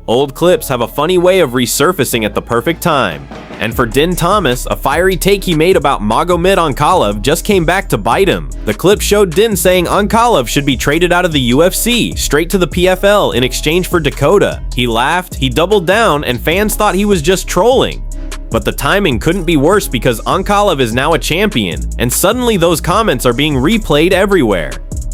Old clips have a funny way of resurfacing at the perfect time. And for Din Thomas, a fiery take he made about Magomed Ankalaev just came back to bite him. The clip showed Din saying Ankalaev should be traded out of the UFC, straight to the PFL in exchange for Dakota. He laughed, he doubled down, and fans thought he was just trolling. But the timing couldn't be worse because Ankalaev is now a champion, and suddenly those comments are being replayed everywhere.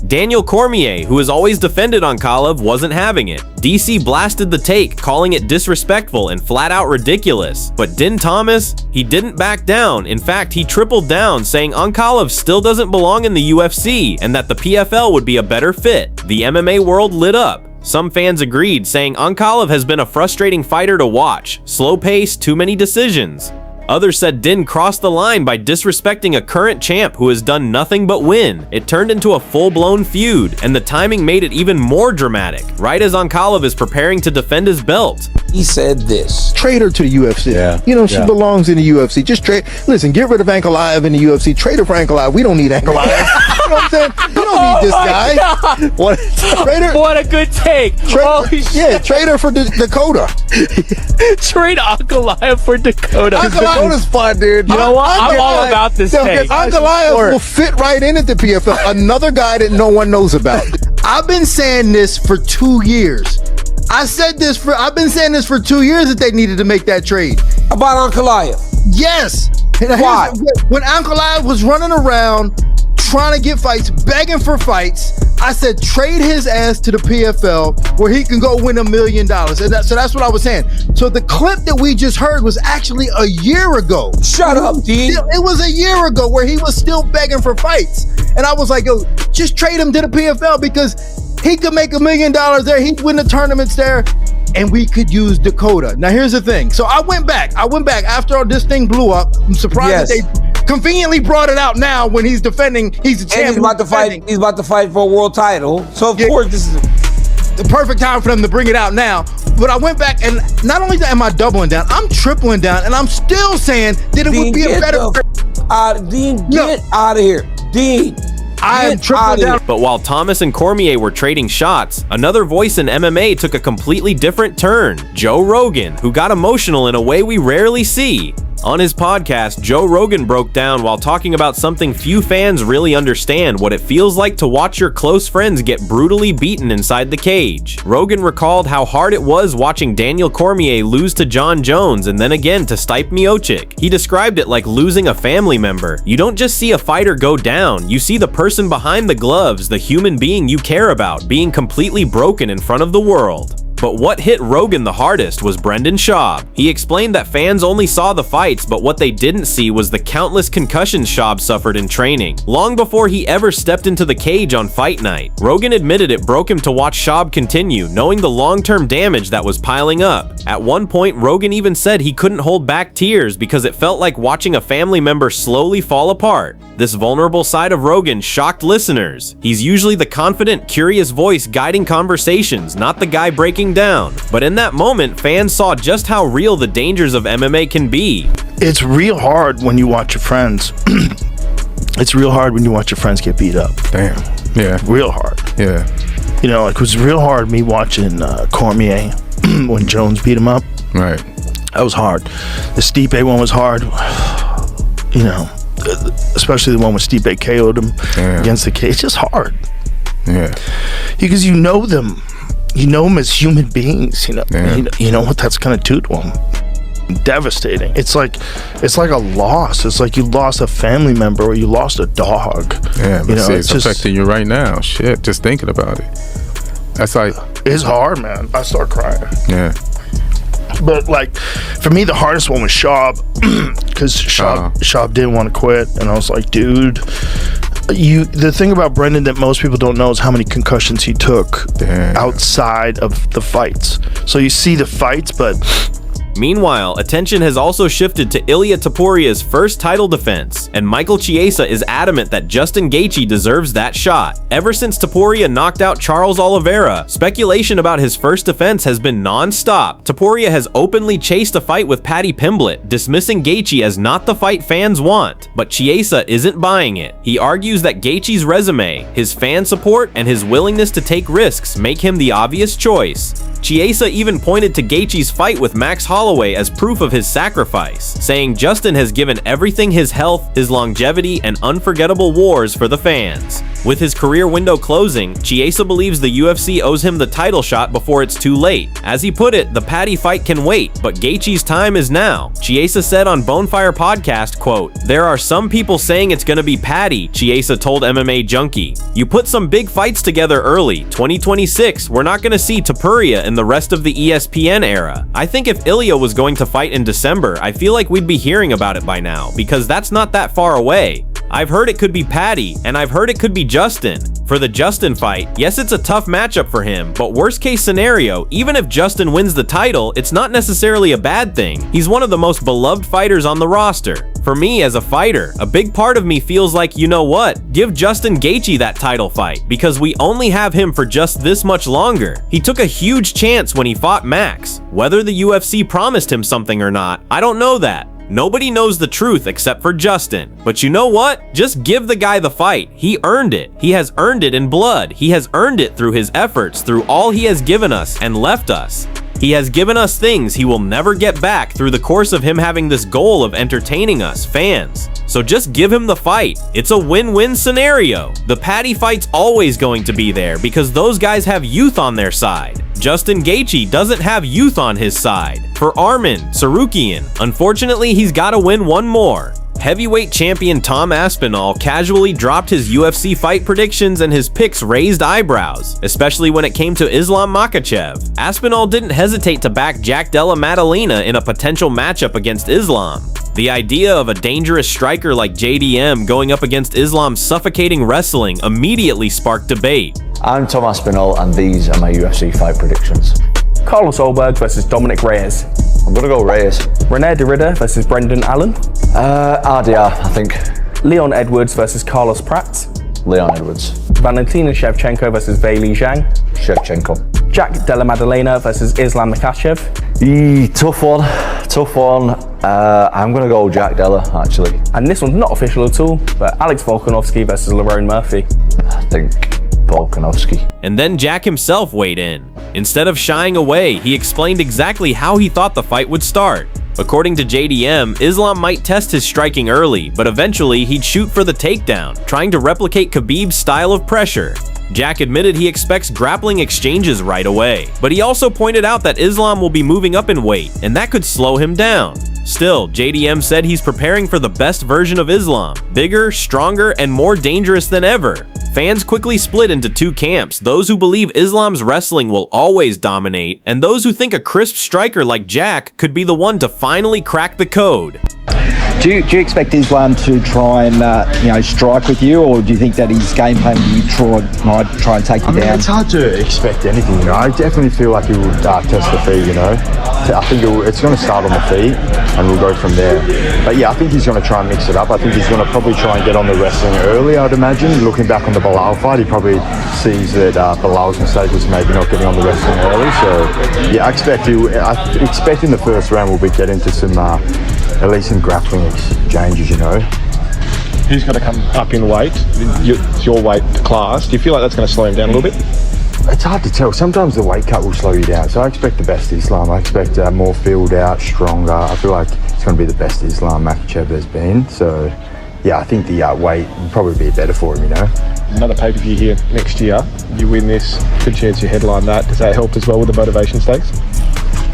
Daniel Cormier, who has always defended Ankalaev, wasn't having it. DC blasted the take, calling it disrespectful and flat out ridiculous. But Din Thomas, he didn't back down. In fact, he tripled down, saying Ankalaev still doesn't belong in the UFC and that the PFL would be a better fit. The MMA world lit up. Some fans agreed, saying Ankalaev has been a frustrating fighter to watch. Slow pace, too many decisions. Others said Din crossed the line by disrespecting a current champ who has done nothing but win. It turned into a full-blown feud, and the timing made it even more dramatic, right as Ankalaev is preparing to defend his belt. He said this. Trade her to the UFC. Yeah. You know, she belongs in the UFC. Just trade. Listen, get rid of Ankalaev in the UFC. Trade her for Ankalaev. We don't need Ankalaev. You know what I'm saying? We don't need this guy. What? Trade her. What a good take. Holy shit. Yeah, trade her for Dakota. Trade Ankalaev for Dakota. Dakota's fun, dude. You know what? I'm all about this take. Ankalaev will fit right in at the PFL. Another guy that no one knows about. I've been saying this for 2 years. I've been saying this for 2 years that they needed to make that trade. About Ankalaev. Yes. Why? When Ankalaev was running around trying to get fights, begging for fights, I said trade his ass to the PFL where he can go win $1 million. And so that's what I was saying. So the clip that we just heard was actually a year ago. Shut up, D. It was a year ago where he was still begging for fights. And I was like, yo, just trade him to the PFL because he could make $1 million there. He'd win the tournaments there. And we could use Dakota. Now, here's the thing. So I went back after all this thing blew up. I'm surprised that they conveniently brought it out now when he's defending. He's a champion. And he's about to fight for a world title. So, of course, this is the perfect time for them to bring it out now. But I went back, and not only am I doubling down, I'm tripling down, and I'm still saying that it would be a better... Dean, get out of here. Dean. I am tripling down. But while Thomas and Cormier were trading shots, another voice in MMA took a completely different turn. Joe Rogan, who got emotional in a way we rarely see. On his podcast, Joe Rogan broke down while talking about something few fans really understand: what it feels like to watch your close friends get brutally beaten inside the cage. Rogan recalled how hard it was watching Daniel Cormier lose to John Jones and then again to Stipe Miocic. He described it like losing a family member. You don't just see a fighter go down, you see the person behind the gloves, the human being you care about, being completely broken in front of the world. But what hit Rogan the hardest was Brendan Schaub. He explained that fans only saw the fights, but what they didn't see was the countless concussions Schaub suffered in training, long before he ever stepped into the cage on fight night. Rogan admitted it broke him to watch Schaub continue, knowing the long-term damage that was piling up. At one point, Rogan even said he couldn't hold back tears because it felt like watching a family member slowly fall apart. This vulnerable side of Rogan shocked listeners. He's usually the confident, curious voice guiding conversations, not the guy breaking down. But in that moment, fans saw just how real the dangers of MMA can be. It's real hard when you watch your friends. It's real hard when you watch your friends get beat up. Damn. Yeah. Real hard. Yeah. You know, it was real hard me watching Cormier when Jones beat him up. Right. That was hard. The Stipe one was hard. You know, especially the one when Stipe KO'd him against the cage. It's just hard. Yeah. Because you know them. You know them as human beings. You know, you know what that's gonna do to them. Devastating. It's like a loss. It's like you lost a family member or you lost a dog. Yeah, but you know, see, it's affecting you right now. Shit, just thinking about it. That's like, it's hard, man. I start crying. Yeah. But like, for me, the hardest one was Schaub, because Schaub didn't want to quit, and I was like, dude, the thing about Brendan that most people don't know is how many concussions he took outside of the fights. So you see the fights, but Meanwhile, attention has also shifted to Ilia Topuria's first title defense, and Michael Chiesa is adamant that Justin Gaethje deserves that shot. Ever since Topuria knocked out Charles Oliveira, speculation about his first defense has been non-stop. Topuria has openly chased a fight with Paddy Pimblett, dismissing Gaethje as not the fight fans want, but Chiesa isn't buying it. He argues that Gaethje's resume, his fan support, and his willingness to take risks make him the obvious choice. Chiesa even pointed to Gaethje's fight with Max Holloway as proof of his sacrifice, saying Justin has given everything: his health, his longevity, and unforgettable wars for the fans. With his career window closing, Chiesa believes the UFC owes him the title shot before it's too late. As he put it, the Paddy fight can wait, but Gaethje's time is now. Chiesa said on Bonefire Podcast, quote, "There are some people saying it's gonna be Paddy," Chiesa told MMA Junkie. "You put some big fights together early. 2026, we're not gonna see Topuria in the rest of the ESPN era. I think if Ilia was going to fight in December, I feel like we'd be hearing about it by now, because that's not that far away. I've heard it could be Paddy, and I've heard it could be Justin. For the Justin fight, yes, it's a tough matchup for him, but worst case scenario, even if Justin wins the title, it's not necessarily a bad thing. He's one of the most beloved fighters on the roster. For me as a fighter, a big part of me feels like, you know what, give Justin Gaethje that title fight, because we only have him for just this much longer. He took a huge chance when he fought Max. Whether the UFC promised him something or not, I don't know that. Nobody knows the truth except for Justin. But you know what? Just give the guy the fight. He earned it. He has earned it in blood. He has earned it through his efforts, through all he has given us and left us. He has given us things he will never get back through the course of him having this goal of entertaining us, fans. So just give him the fight. It's a win-win scenario. The Paddy fight's always going to be there because those guys have youth on their side. Justin Gaethje doesn't have youth on his side. For Arman Tsarukyan, unfortunately, he's got to win one more. Heavyweight champion Tom Aspinall casually dropped his UFC fight predictions, and his picks raised eyebrows, especially when it came to Islam Makhachev. Aspinall didn't hesitate to back Jack Della Maddalena in a potential matchup against Islam. The idea of a dangerous striker like JDM going up against Islam's suffocating wrestling immediately sparked debate. I'm Tom Aspinall, and these are my UFC fight predictions. Carlos Olberg versus Dominic Reyes. I'm gonna go Reyes. Rene Derrida versus Brendan Allen. RDR, I think. Leon Edwards versus Carlos Pratt. Leon Edwards. Valentina Shevchenko versus Weili Zhang. Shevchenko. Jack Della Maddalena versus Islam Makhachev. Tough one. I'm gonna go Jack Della, actually. And this one's not official at all, but Alex Volkanovski versus Lerone Murphy. I think Volkanovski. And then Jack himself weighed in. Instead of shying away, he explained exactly how he thought the fight would start. According to JDM, Islam might test his striking early, but eventually he'd shoot for the takedown, trying to replicate Khabib's style of pressure. Jack admitted he expects grappling exchanges right away, but he also pointed out that Islam will be moving up in weight, and that could slow him down. Still, JDM said he's preparing for the best version of Islam, bigger, stronger, and more dangerous than ever. Fans quickly split into two camps, those who believe Islam's wrestling will always dominate, and those who think a crisp striker like Jack could be the one to finally crack the code. Do you expect Islam to try and strike with you, or do you think that his game plan might try and take you down? It's hard to expect anything, I definitely feel like he will test the feet, I think it's going to start on the feet, and we'll go from there. But yeah, I think he's going to try and mix it up. I think he's going to probably try and get on the wrestling early, I'd imagine. Looking back on the Bilal fight, he probably sees that Bilal's mistake was maybe not getting on the wrestling early. So yeah, I expect in the first round we'll be getting to some at least some grappling exchanges, Who's going to come up in weight? Your weight class. Do you feel like that's going to slow him down a little bit? It's hard to tell. Sometimes the weight cut will slow you down. So I expect the best Islam. I expect more filled out, stronger. I feel like it's going to be the best Islam Makhachev has been. So yeah, I think the weight will probably be better for him, Another pay-per-view here next year. You win this, good chance you headline that. Does that help as well with the motivation stakes?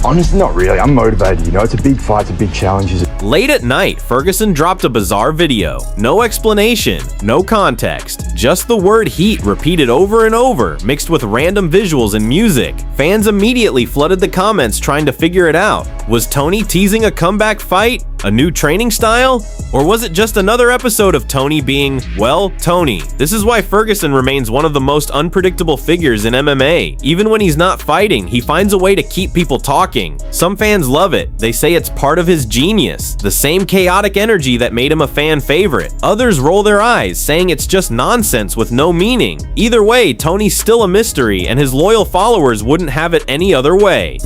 Honestly, not really. I'm motivated, It's a big fight, it's a big challenge. Late at night, Ferguson dropped a bizarre video. No explanation, no context, just the word heat repeated over and over, mixed with random visuals and music. Fans immediately flooded the comments trying to figure it out. Was Tony teasing a comeback fight? A new training style? Or was it just another episode of Tony being, well, Tony? This is why Ferguson remains one of the most unpredictable figures in MMA. Even when he's not fighting, he finds a way to keep people talking. Some fans love it. They say it's part of his genius, the same chaotic energy that made him a fan favorite. Others roll their eyes, saying it's just nonsense with no meaning. Either way, Tony's still a mystery, and his loyal followers wouldn't have it any other way.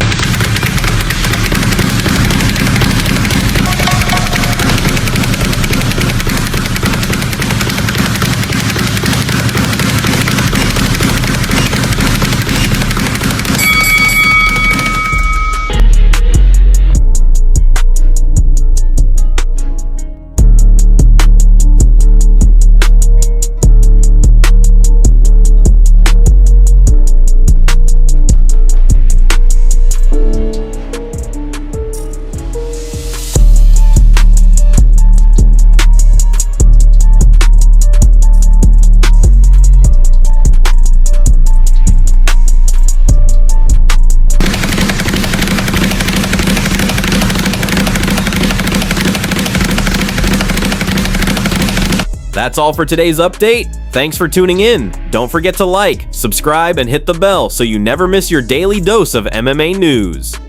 That's all for today's update. Thanks for tuning in. Don't forget to like, subscribe, and hit the bell so you never miss your daily dose of MMA news.